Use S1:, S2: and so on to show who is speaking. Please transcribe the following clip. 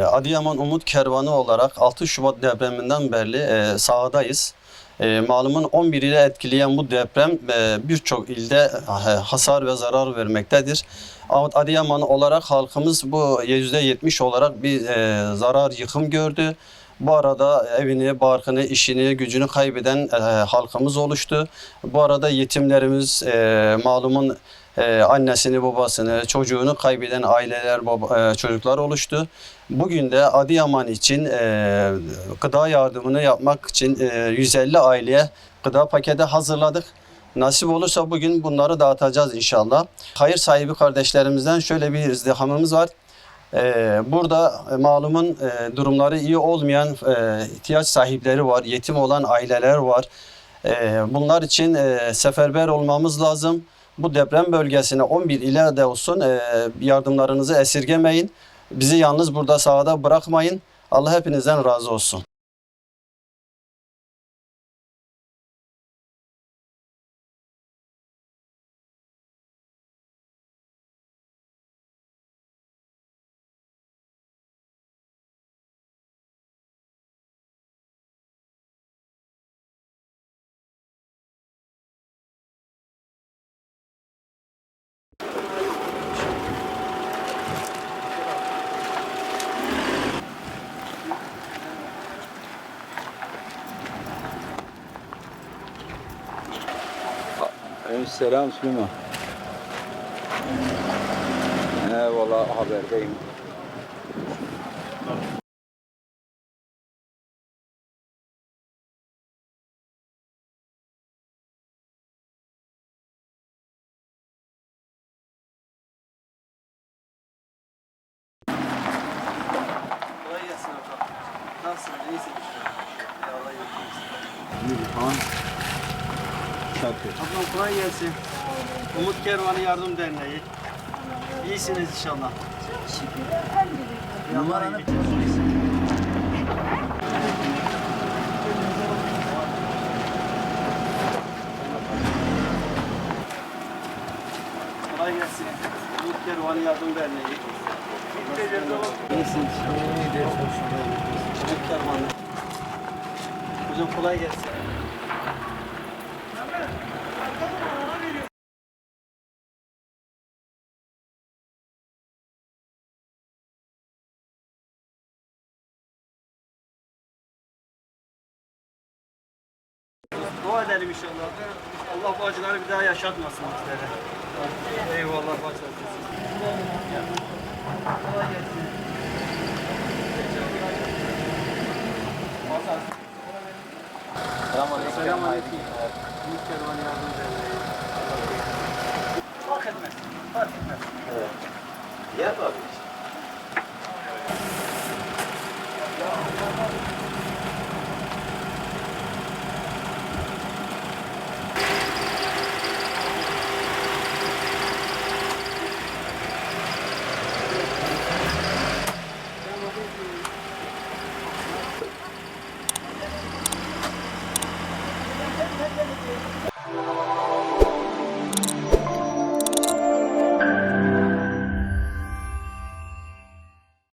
S1: Adıyaman Umut Kervanı olarak 6 Şubat depreminden beri sahadayız. Malumun 11 ile etkileyen bu deprem birçok ilde hasar ve zarar vermektedir. Adıyaman olarak halkımız bu %70 olarak bir zarar, yıkım gördü. Bu arada evini, barkını, işini, gücünü kaybeden halkımız oluştu. Bu arada yetimlerimiz, malumun annesini, babasını, çocuğunu kaybeden aileler, çocuklar oluştu. Bugün de Adıyaman için gıda yardımını yapmak için 150 aileye gıda paketi hazırladık. Nasip olursa bugün bunları dağıtacağız inşallah. Hayır sahibi kardeşlerimizden şöyle bir izdihamımız var. Burada malumun durumları iyi olmayan ihtiyaç sahipleri var, yetim olan aileler var. Bunlar için seferber olmamız lazım. Bu deprem bölgesine 11 ile de olsun yardımlarınızı esirgemeyin. Bizi yalnız burada sahada bırakmayın. Allah hepinizden razı olsun.
S2: Selam Süleyman. Vallahi haberdeyim.
S1: Kolay gelsin hocam. Nasılsınız? İyisiniz? Allah iyilik
S2: Nilhan Çakır.
S1: Ablam kolay gelsin. Umut Kervanı Yardım Derneği. İyisiniz inşallah.
S3: Çok şükür. Elhamdülillah.
S1: Numaranı kolay gelsin. Umut Kervanı Yardım Derneği. İyisiniz. Umut Kervanı. Hocam kolay gelsin. Dua edelim inşallah. Allah bu acıları bir daha yaşatmasın bizlere. Eyvallah başlasın. Kolay gelsin. Selamünaleyküm. Umut Kervanı Yardım Derneği. Fark etmez. Fark etmez.
S2: Yap abi.